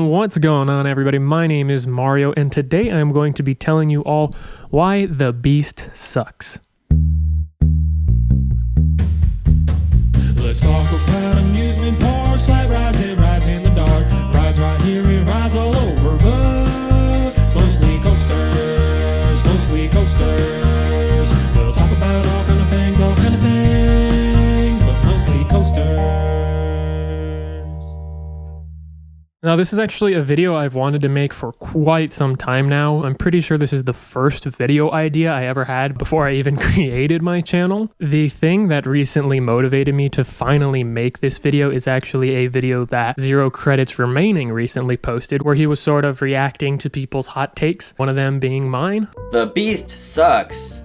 What's going on, everybody? My name is Mario, and today I'm going to be telling you all why the Beast sucks. Let's talk about amusement parks, like rides in the dark. Rides right here and rides all over, but mostly coasters, We'll talk about all kind of things, but mostly coasters. Now, this is actually a video I've wanted to make for quite some time now. I'm pretty sure this is the first video idea I ever had before I even created my channel. The thing that recently motivated me to finally make this video is actually a video that Zero Credits Remaining recently posted, where he was sort of reacting to people's hot takes, one of them being mine. The Beast sucks.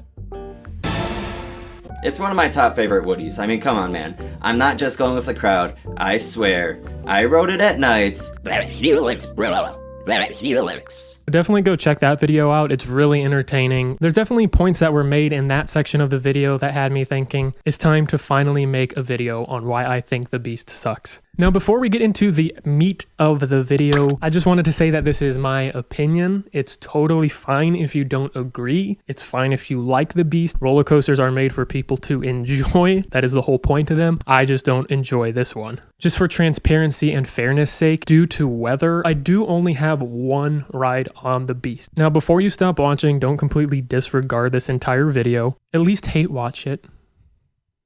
It's one of my top favorite Woodies. I mean, come on, man. I'm not just going with the crowd. I swear. I wrote it at night. That helix, bro. That helix. Definitely go check that video out. It's really entertaining. There's definitely points that were made in that section of the video that had me thinking it's time to finally make a video on why I think the Beast sucks. Now, before we get into the meat of the video, I just wanted to say that this is my opinion. It's totally fine if you don't agree. It's fine if you like the Beast. Roller coasters are made for people to enjoy. That is the whole point of them. I just don't enjoy this one. Just for transparency and fairness sake, due to weather, I do only have one ride on the Beast. Now, before you stop watching, don't completely disregard this entire video. At least hate watch it.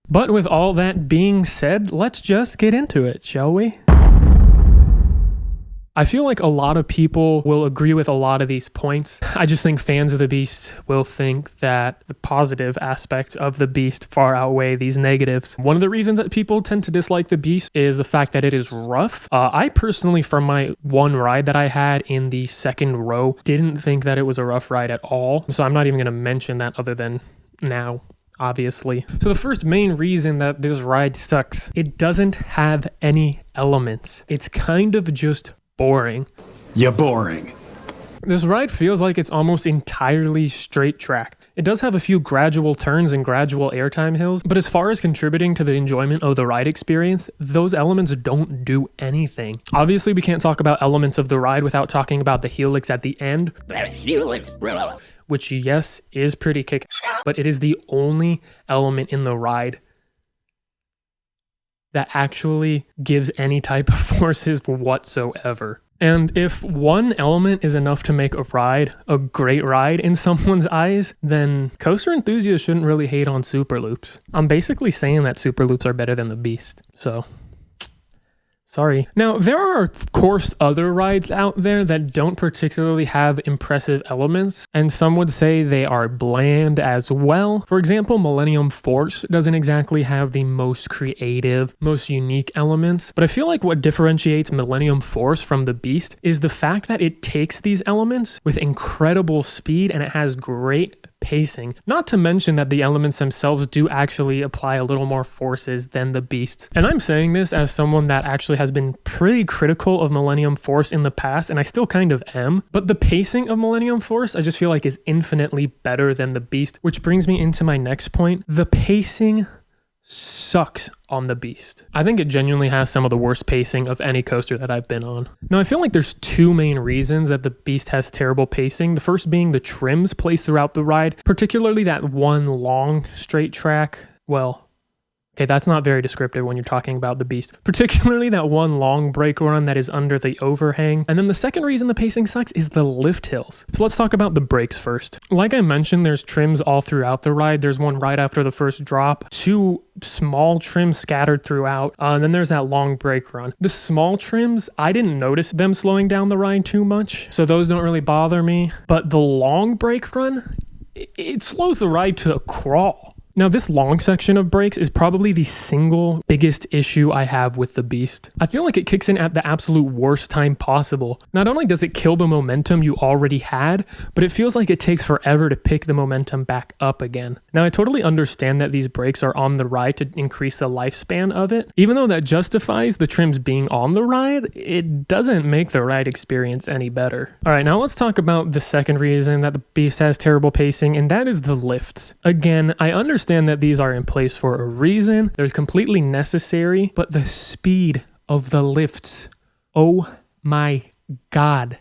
But with all that being said, let's just get into it, shall we? I feel like a lot of people will agree with a lot of these points. I just think fans of the Beast will think that the positive aspects of the Beast far outweigh these negatives. One of the reasons that people tend to dislike the Beast is the fact that it is rough. I personally, from my one ride that I had in the second row, didn't think that it was a rough ride at all. So I'm not even going to mention that other than now, obviously. So the first main reason that this ride sucks, it doesn't have any elements. It's kind of just boring. You're boring. This ride feels like it's almost entirely straight track. It does have a few gradual turns and gradual airtime hills, but as far as contributing to the enjoyment of the ride experience, those elements don't do anything. Obviously, we can't talk about elements of the ride without talking about the helix at the end. That helix, bro. Which, yes, is pretty kick, but it is the only element in the ride that actually gives any type of forces whatsoever. And if one element is enough to make a ride a great ride in someone's eyes, then coaster enthusiasts shouldn't really hate on Super Loops. I'm basically saying that Super Loops are better than the Beast, so sorry. Now, there are, of course, other rides out there that don't particularly have impressive elements, and some would say they are bland as well. For example, Millennium Force doesn't exactly have the most creative, most unique elements, but I feel like what differentiates Millennium Force from the Beast is the fact that it takes these elements with incredible speed and it has great pacing. Not to mention that the elements themselves do actually apply a little more forces than the Beasts. And I'm saying this as someone that actually has been pretty critical of Millennium Force in the past, and I still kind of am. But the pacing of Millennium Force, I just feel like is infinitely better than the Beast, which brings me into my next point. The pacing sucks on the Beast. I think it genuinely has some of the worst pacing of any coaster that I've been on. Now, I feel like there's two main reasons that the Beast has terrible pacing. The first being the trims placed throughout the ride, particularly that one long straight track. Well, okay, that's not very descriptive when you're talking about the Beast. Particularly that one long brake run that is under the overhang. And then the second reason the pacing sucks is the lift hills. So let's talk about the brakes first. Like I mentioned, there's trims all throughout the ride. There's one right after the first drop, two small trims scattered throughout, and then there's that long brake run. The small trims, I didn't notice them slowing down the ride too much, so those don't really bother me. But the long brake run, it slows the ride to a crawl. Now, this long section of brakes is probably the single biggest issue I have with the Beast. I feel like it kicks in at the absolute worst time possible. Not only does it kill the momentum you already had, but it feels like it takes forever to pick the momentum back up again. Now, I totally understand that these brakes are on the ride to increase the lifespan of it. Even though that justifies the trims being on the ride, it doesn't make the ride experience any better. All right, now let's talk about the second reason that the Beast has terrible pacing, and that is the lifts. Again, I understand that these are in place for a reason. They're completely necessary, but the speed of the lifts, oh my God.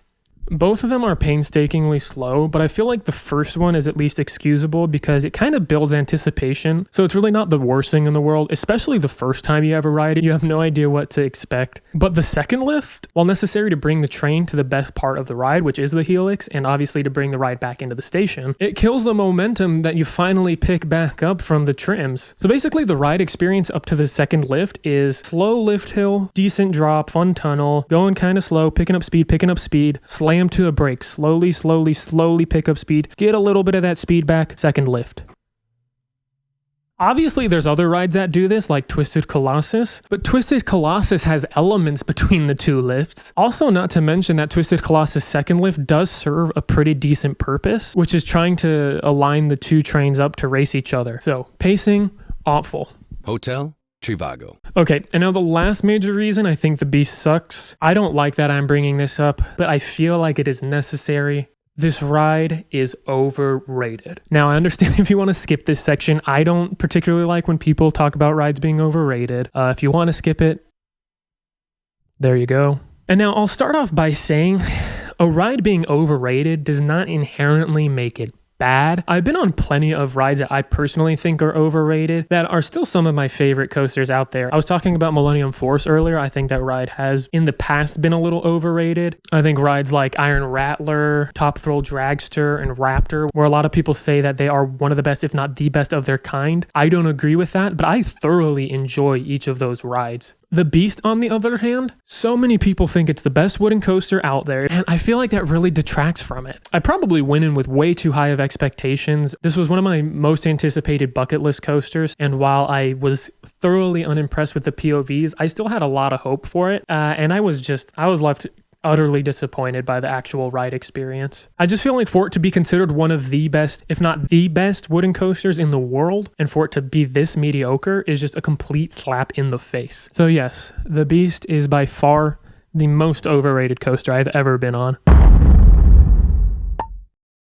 Both of them are painstakingly slow, but I feel like the first one is at least excusable because it kind of builds anticipation. So it's really not the worst thing in the world, especially the first time you ever ride it. You have no idea what to expect. But the second lift, while necessary to bring the train to the best part of the ride, which is the helix, and obviously to bring the ride back into the station, it kills the momentum that you finally pick back up from the trims. So basically the ride experience up to the second lift is slow lift hill, decent drop, fun tunnel, going kind of slow, picking up speed, slam to a brake, slowly pick up speed, get a little bit of that speed back, second lift. Obviously, there's other rides that do this, like Twisted Colossus, but Twisted Colossus has elements between the two lifts. Also, not to mention that Twisted Colossus' second lift does serve a pretty decent purpose, which is trying to align the two trains up to race each other. So, pacing, awful. Hotel Trivago. Okay, and now the last major reason I think the Beast sucks. I don't like that I'm bringing this up, but I feel like it is necessary. This ride is overrated. Now, I understand if you want to skip this section. I don't particularly like when people talk about rides being overrated. If you want to skip it, there you go. And now I'll start off by saying a ride being overrated does not inherently make it bad. I've been on plenty of rides that I personally think are overrated that are still some of my favorite coasters out there. I was talking about Millennium Force earlier. I think that ride has in the past been a little overrated. I think rides like Iron Rattler, Top Thrill Dragster, and Raptor, where a lot of people say that they are one of the best, if not the best of their kind. I don't agree with that, but I thoroughly enjoy each of those rides. The Beast, on the other hand, so many people think it's the best wooden coaster out there, and I feel like that really detracts from it. I probably went in with way too high of expectations. This was one of my most anticipated bucket list coasters, and while I was thoroughly unimpressed with the POVs, I still had a lot of hope for it, and I was left utterly disappointed by the actual ride experience. I just feel like for it to be considered one of the best, if not the best wooden coasters in the world, and for it to be this mediocre is just a complete slap in the face. So yes, the Beast is by far the most overrated coaster I've ever been on.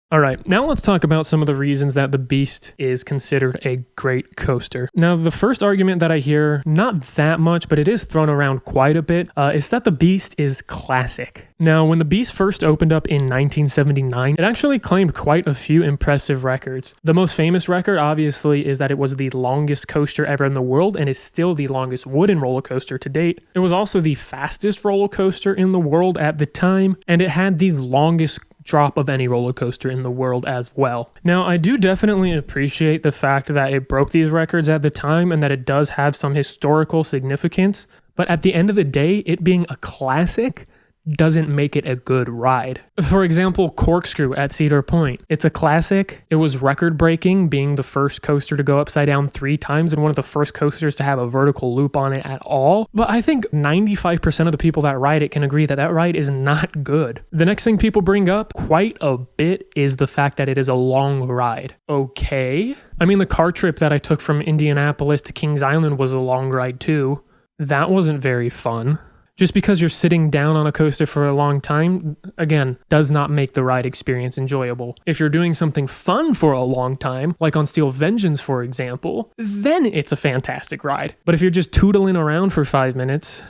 All right, now let's talk about some of the reasons that the Beast is considered a great coaster. Now, the first argument that I hear, not that much, but it is thrown around quite a bit, is that the Beast is classic. Now, when the Beast first opened up in 1979, it actually claimed quite a few impressive records. The most famous record, obviously, is that it was the longest coaster ever in the world and is still the longest wooden roller coaster to date. It was also the fastest roller coaster in the world at the time, and it had the longest drop of any roller coaster in the world as well. Now, I do definitely appreciate the fact that it broke these records at the time and that it does have some historical significance, but at the end of the day, it being a classic doesn't make it a good ride. For example, Corkscrew at Cedar Point. It's a classic. It was record-breaking, being the first coaster to go upside down 3 times and one of the first coasters to have a vertical loop on it at all. But I think 95% of the people that ride it can agree that that ride is not good. The next thing people bring up quite a bit is the fact that it is a long ride. Okay. I mean, the car trip that I took from Indianapolis to Kings Island was a long ride too. That wasn't very fun. Just because you're sitting down on a coaster for a long time, again, does not make the ride experience enjoyable. If you're doing something fun for a long time, like on Steel Vengeance, for example, then it's a fantastic ride. But if you're just tootling around for 5 minutes...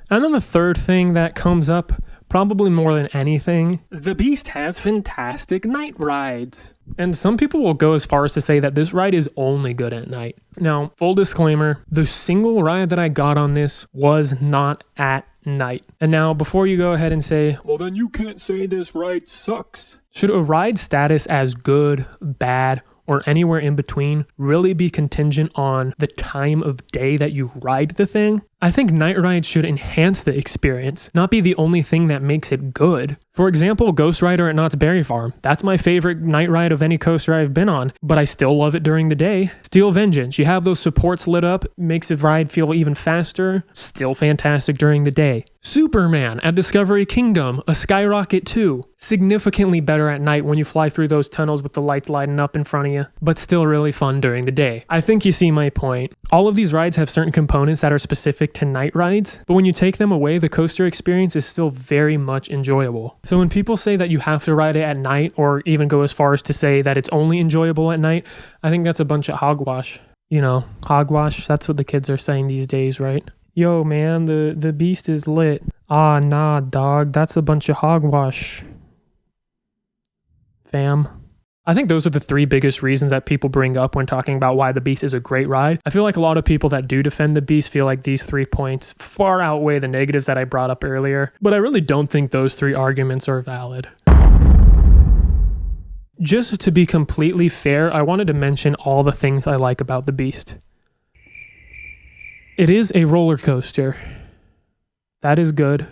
And then the third thing that comes up, probably more than anything, the Beast has fantastic night rides. And some people will go as far as to say that this ride is only good at night. Now, full disclaimer, the single ride that I got on this was not at night. And now, before you go ahead and say, well, then you can't say this ride sucks. Should a ride status as good, bad, or anywhere in between really be contingent on the time of day that you ride the thing? I think night rides should enhance the experience, not be the only thing that makes it good. For example, Ghost Rider at Knott's Berry Farm. That's my favorite night ride of any coaster I've been on, but I still love it during the day. Steel Vengeance, you have those supports lit up, makes the ride feel even faster, still fantastic during the day. Superman at Discovery Kingdom, a Skyrocket 2, significantly better at night when you fly through those tunnels with the lights lighting up in front of you, but still really fun during the day. I think you see my point. All of these rides have certain components that are specific to night rides, but when you take them away, the coaster experience is still very much enjoyable. So when people say that you have to ride it at night, or even go as far as to say that it's only enjoyable at night, I think that's a bunch of hogwash. You know, hogwash, that's what the kids are saying these days, right? Yo, man, the Beast is lit. Ah, nah, dog. That's a bunch of hogwash. Fam. I think those are the three biggest reasons that people bring up when talking about why the Beast is a great ride. I feel like a lot of people that do defend the Beast feel like these 3 points far outweigh the negatives that I brought up earlier, but I really don't think those 3 arguments are valid. Just to be completely fair, I wanted to mention all the things I like about the Beast. It is a roller coaster. That is good.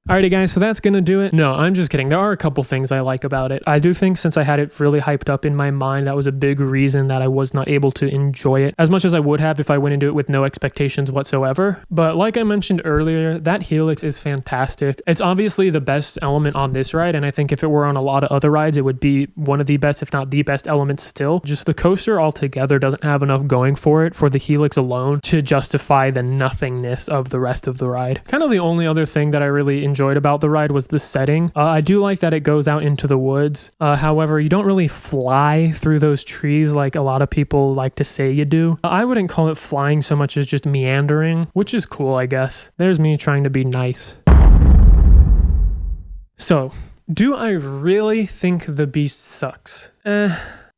Alrighty guys, so that's gonna do it. No, I'm just kidding. There are a couple things I like about it. I do think since I had it really hyped up in my mind, that was a big reason that I was not able to enjoy it as much as I would have if I went into it with no expectations whatsoever. But like I mentioned earlier, that Helix is fantastic. It's obviously the best element on this ride, and I think if it were on a lot of other rides, it would be one of the best, if not the best elements still. Just the coaster altogether doesn't have enough going for it for the Helix alone to justify the nothingness of the rest of the ride. Kind of the only other thing that I really enjoyed about the ride was the setting. I do like that it goes out into the woods. However, you don't really fly through those trees like a lot of people like to say you do. I wouldn't call it flying so much as just meandering, which is cool, I guess. There's me trying to be nice. So, do I really think the Beast sucks?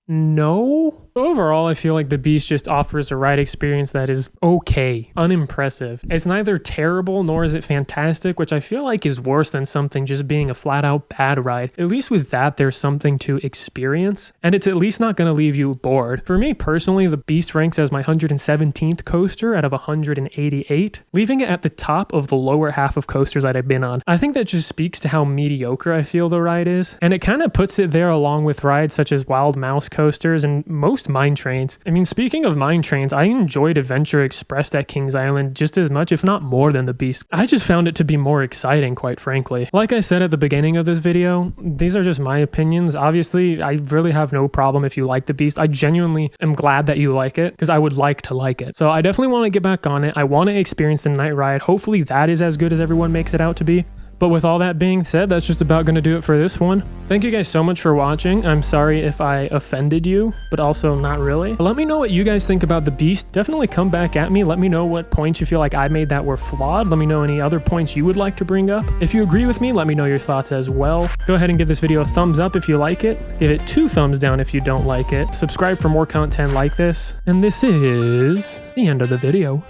No. Overall, I feel like the Beast just offers a ride experience that is okay, unimpressive. It's neither terrible nor is it fantastic, which I feel like is worse than something just being a flat out bad ride. At least with that, there's something to experience, and it's at least not going to leave you bored. For me personally, the Beast ranks as my 117th coaster out of 188, leaving it at the top of the lower half of coasters that I've been on. I think that just speaks to how mediocre I feel the ride is, and it kind of puts it there along with rides such as Wild Mouse coasters and most mine trains. I mean, speaking of mine trains, I enjoyed Adventure Express at Kings Island just as much, if not more, than the Beast. I just found it to be more exciting, quite frankly. Like I said at the beginning of this video, these are just my opinions. Obviously, I really have no problem if you like the Beast. I genuinely am glad that you like it, because I would like to like it. So I definitely want to get back on it. I want to experience the night ride. Hopefully that is as good as everyone makes it out to be. But with all that being said, that's just about going to do it for this one. Thank you guys so much for watching. I'm sorry if I offended you, but also not really. Let me know what you guys think about the Beast. Definitely come back at me. Let me know what points you feel like I made that were flawed. Let me know any other points you would like to bring up. If you agree with me, let me know your thoughts as well. Go ahead and give this video a thumbs up if you like it. Give it 2 thumbs down if you don't like it. Subscribe for more content like this. And this is the end of the video.